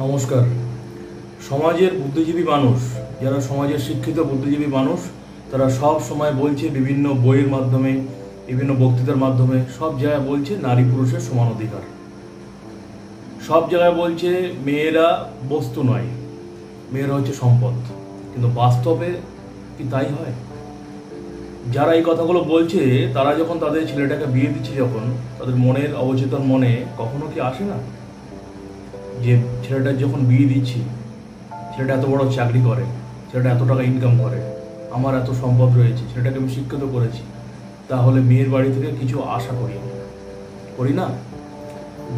নমস্কার। সমাজের বুদ্ধিজীবী মানুষ, যারা সমাজের শিক্ষিত বুদ্ধিজীবী মানুষ, তারা সব সময় বলছে, বিভিন্ন বইয়ের মাধ্যমে, বিভিন্ন বক্তৃতার মাধ্যমে সব জায়গায় বলছে নারী পুরুষের সমান অধিকার। সব জায়গায় বলছে মেয়েরা বস্তু নয়, মেয়েরা হচ্ছে সম্পদ। কিন্তু বাস্তবে কি তাই হয়? যারা এই কথাগুলো বলছে তারা যখন তাদের ছেলেটাকে বিয়ে দিচ্ছে, যখন তাদের মনের অবচেতন মনে কখনো কি আসে না যে ছেলেটা যখন বিয়ে দিচ্ছি, ছেলেটা এত বড় চাকরি করে, ছেলেটা এত টাকা ইনকাম করে, আমার এত সম্পদ রয়েছে, ছেলেটাকে আমি শিক্ষিত করেছি, তাহলে মেয়ের বাড়ি থেকে কিছু আশা করি না?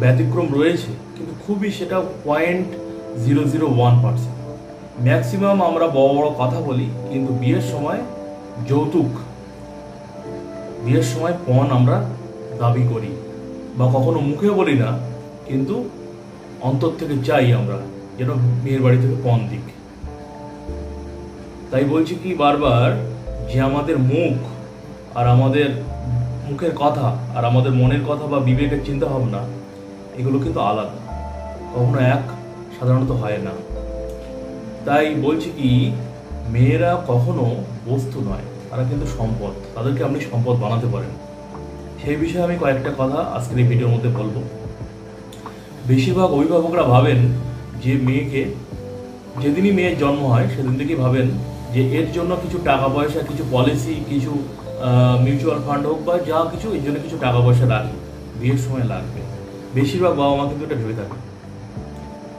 ব্যতিক্রম রয়েছে, কিন্তু খুবই সেটা 0.001%। ম্যাক্সিমাম আমরা বড় বড় কথা বলি, কিন্তু বিয়ের সময় যৌতুক, বিয়ের সময় পণ আমরা দাবি করি, বা কখনো মুখে বলি না, কিন্তু অন্তর থেকে চাই আমরা যেন মেয়ের বাড়ি থেকে পণ দিক। তাই বলছি কি বারবার, যে আমাদের মুখ আর আমাদের মুখের কথা আর আমাদের মনের কথা বা বিবেকের চিন্তা ভাবনা, এগুলো কিন্তু আলাদা, কখনো এক সাধারণত হয় না। তাই বলছি কি, মেয়েরা কখনো বস্তু নয়, তারা কিন্তু সম্পদ। তাদেরকে আপনি সম্পদ বানাতে পারেন। সেই বিষয়ে আমি কয়েকটা কথা আজকের এই ভিডিওর মধ্যে বলবো। বেশিরভাগ অভিভাবকরা ভাবেন যে মেয়েকে, যেদিনই মেয়ের জন্ম হয় সেদিন থেকেই ভাবেন যে এর জন্য কিছু টাকা পয়সা, কিছু পলিসি, কিছু মিউচুয়াল ফান্ড হোক বা যা কিছু, এর জন্য কিছু টাকা পয়সা লাগবে, বিয়ের সময় লাগবে। বেশিরভাগ বাবা মা কিন্তু এটা ভেবে থাকে।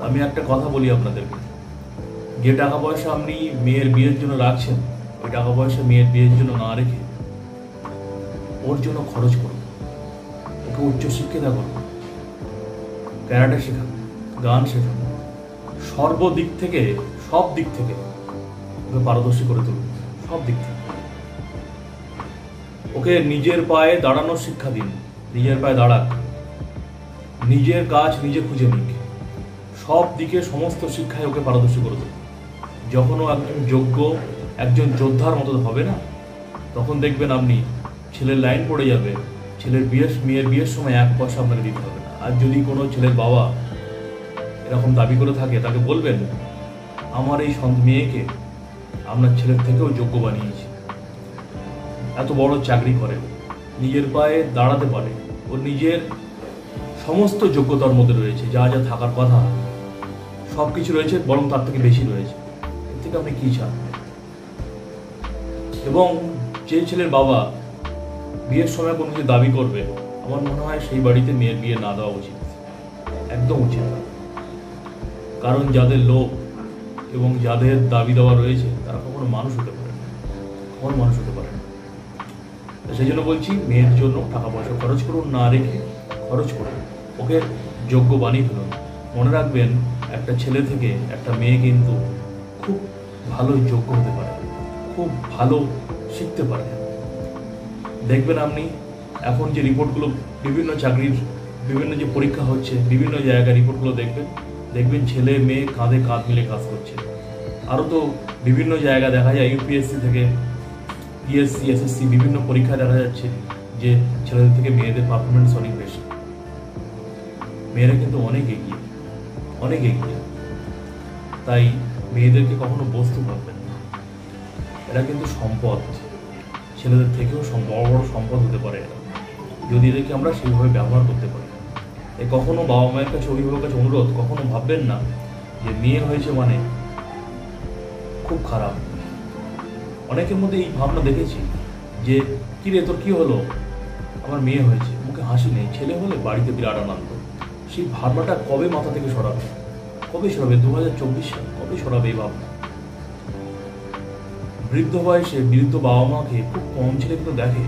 আমি একটা কথা বলি আপনাদেরকে, যে টাকা পয়সা আপনি মেয়ের বিয়ের জন্য রাখছেন, ওই টাকা পয়সা মেয়ের বিয়ের জন্য না রেখে ওর জন্য খরচ করুন। ওকে উচ্চশিক্ষিতা করুন, ক্যারাটে শেখান, গান শেখান, সর্বদিক থেকে, সব দিক থেকে ওকে পারদর্শী করে তুলুন। সব দিক থেকে ওকে নিজের পায়ে দাঁড়ানোর শিক্ষা দিন। নিজের পায়ে দাঁড়াক, নিজের কাজ নিজে খুঁজে নিক, সব দিকে সমস্ত শিক্ষায় ওকে পারদর্শী করে তুলুন। যখন ও একজন যোগ্য, একজন যোদ্ধার মতো হবে না, তখন দেখবেন আপনি ছেলের লাইন পড়ে যাবে, মেয়ের বিয়ের সময় 1 পয়সা আপনাকে দিতে হবে না। আর যদি কোনো ছেলের বাবা এরকম দাবি করে থাকে, তাকে বলবেন, আমার এই মেয়েকে আপনার ছেলের থেকেও যোগ্য বানিয়েছি। এত বড় চাকরি করে, নিজের পায়ে দাঁড়াতে পারে, ওর নিজের সমস্ত যোগ্যতার মধ্যে রয়েছে, যা যা থাকার কথা সব কিছু রয়েছে, বরং তার থেকে বেশি রয়েছে। এর থেকে আপনি কী চান? এবং যে ছেলের বাবা বিয়ের সময় কোনো কিছু দাবি করবে, আমার মনে হয় সেই বাড়িতে মেয়ের বিয়ে না দেওয়া উচিত, একদম উচিত না। কারণ যাদের লোভ এবং যাদের দাবি দেওয়া রয়েছে, তারা কখনো মানুষ হতে পারে না, কখনো মানুষ হতে পারে না। সেই জন্য বলছি, মেয়ের জন্য টাকা পয়সা খরচ করুন, না রেখে খরচ করুন, ওকে যোগ্য বানিয়ে ফেলুন। মনে রাখবেন, একটা ছেলে থেকে একটা মেয়ে কিন্তু খুব ভালো যোগ্য হতে পারে, খুব ভালো শিখতে পারে। দেখবেন আপনি এখন যে রিপোর্টগুলো, বিভিন্ন চাকরির বিভিন্ন যে পরীক্ষা হচ্ছে, বিভিন্ন জায়গায় রিপোর্টগুলো দেখবেন ছেলে মেয়ে কাঁধে কাঁধ মিলে কাজ করছে। আরও তো বিভিন্ন জায়গা দেখা যায়, ইউপিএসসি থেকে পিএসসি, এসএসসি, বিভিন্ন পরীক্ষা দেখা যাচ্ছে যে ছেলেদের থেকে মেয়েদের পারফরমেন্স অনেক বেশি। মেয়েরা কিন্তু অনেক এগিয়ে, অনেক এগিয়ে। তাই মেয়েদেরকে কখনো বস্তু ভাববেন না, এরা কিন্তু সম্পদ, ছেলেদের থেকেও বড় বড় সম্পদ হতে পারে এরা, যদি এদেরকে আমরা সেইভাবে ব্যবহার করতে পারি। এই কখনো বাবা মায়ের কাছে, অভিভাবকের কাছে অনুরোধ, কখনো ভাববেন না যে মেয়ে হয়েছে মানে খুব খারাপ। অনেকের মধ্যে এই ভাবনা দেখেছি যে, কী রে তোর কী হলো, আমার মেয়ে হয়েছে, মুখে হাসি নেই, ছেলে হলে বাড়িতে বিরাট আনন্দ। সেই ভাবনাটা কবে মাথা থেকে সরাবে? কবে সরাবে? 2024 সাল কবে সরাবে এই ভাবনা? বৃদ্ধ বয়সে বৃদ্ধ বাবা মাকে খুব কম ছেলে কিন্তু দেখে,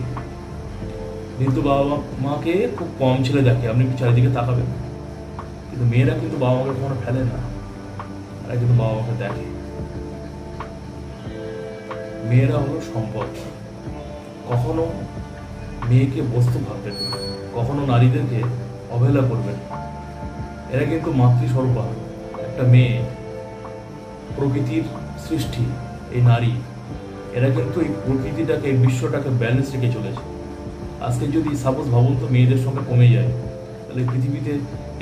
বৃদ্ধ বাবা মাকে খুব কম ছেলে দেখে। আপনি চারিদিকে তাকাবেন, কিন্তু মেয়েরা কিন্তু বাবা মাকে কখনো ফেলে না, তারা কিন্তু বাবা মাকে দেখে। মেয়েরা হলো সম্পদ। কখনো মেয়েকে বস্তু ভাববেন না, কখনো নারীদেরকে অবহেলা করবেন। এরা কিন্তু মাতৃস্বরূপা। একটা মেয়ে প্রকৃতির সৃষ্টি, এই নারী, এরা কিন্তু এই প্রকৃতিটাকে, এই বিশ্বটাকে ব্যালেন্স রেখে চলেছে। আজকে যদি সাপোজ ভাবুন তো মেয়েদের সংখ্যা কমে যায়, তাহলে পৃথিবীতে,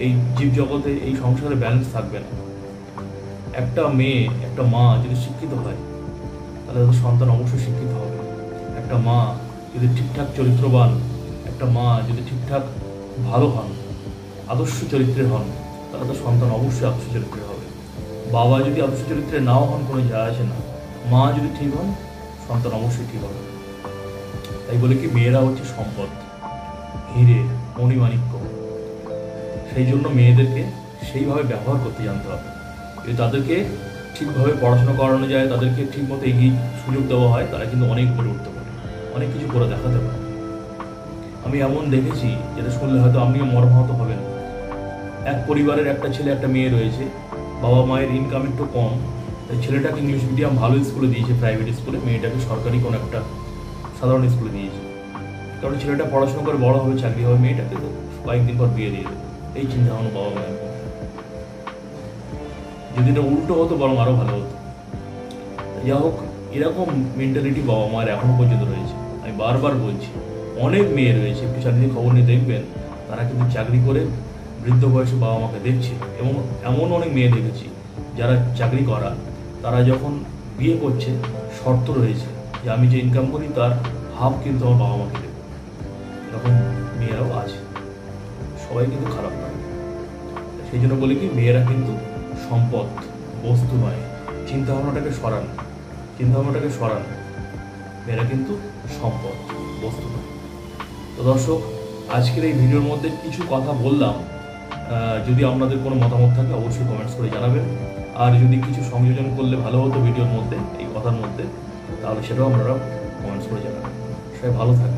এই জীবজগতে, এই সংসারে ব্যালেন্স থাকবে না। একটা মেয়ে, একটা মা যদি শিক্ষিত হয় তাহলে তাদের সন্তান অবশ্যই শিক্ষিত হবে। একটা মা যদি ঠিকঠাক চরিত্রবান, একটা মা যদি ঠিকঠাক ভালো হন, আদর্শ চরিত্রের হন, তাহলে তার সন্তান অবশ্যই আদর্শ চরিত্রের হবে। বাবা যদি আদর্শ চরিত্রে নাও হন, কোনো যায় আসে না, মা যদি ঠিক হন, সন্তান অবশ্যই ঠিক হবে। তাই বলে কি মেয়েরা হচ্ছে সম্পদ, হিরে, মণিমাণিক্য। সেই জন্য মেয়েদেরকে সেইভাবে ব্যবহার করতে জানতে হবে। যদি তাদেরকে ঠিকভাবে পড়াশোনা করানো যায়, তাদেরকে ঠিকমতো এগিয়ে সুযোগ দেওয়া হয়, তারা কিন্তু অনেক উপরে উঠতে পারে, অনেক কিছু করে দেখাতে পারে। আমি এমন দেখেছি, যেটা শুনলে হয়তো আপনিও মর্মাহত হবেন। এক পরিবারের একটা ছেলে একটা মেয়ে রয়েছে, বাবা মায়ের ইনকাম একটু কম, তাই ছেলেটাকে ইংলিশ মিডিয়াম ভালো স্কুলে দিয়েছে, প্রাইভেট স্কুলে, মেয়েটাকে সরকারি কোনো একটা সাধারণ স্কুলে দিয়েছে। কারণ ছেলেটা পড়াশোনা করে বড় হবে, চাকরি হবে, মেয়েটাকে তো কয়েকদিন পর বিয়ে দিয়ে দেবে, এই চিন্তা ভাবনা বাবা মায়ের। যদি এটা উল্টো হতো বরং আরও ভালো হতো। যা হোক, এরকম মেন্টালিটি বাবা মায়ের এখনো পর্যন্ত রয়েছে। আমি বারবার বলছি, অনেক মেয়ে রয়েছে, একটু চাকরির খবর নিয়ে দেখবেন, তারা কিন্তু চাকরি করে বৃদ্ধ বয়সে বাবা মাকে দেখছে। এবং এমন অনেক মেয়ে দেখেছি যারা চাকরি করা, তারা যখন বিয়ে করছে শর্ত রয়েছে যে আমি যে ইনকাম করি তার হাফ কিন্তু আমার বাবা মাকে দেবে। এরকম মেয়েরাও আছে, সবাই কিন্তু খারাপ নয়। সেই জন্য বলি কি, মেয়েরা কিন্তু সম্পদ, বস্তু নয়। চিন্তাভাবনাটাকে সরান, চিন্তাভাবনাটাকে সরান। মেয়েরা কিন্তু সম্পদ, বস্তু নয়। তো দর্শক, আজকের এই ভিডিওর মধ্যে কিছু কথা বললাম। যদি আপনাদের কোনো মতামত থাকে অবশ্যই কমেন্টস করে জানাবেন। আর যদি কিছু সংযোজন করলে ভালো হতো ভিডিওর মধ্যে, এই কথার মধ্যে, তাহলে সেটাও আপনারা কমেন্টস করে জানাবেন। সবাই ভালো থাকবেন।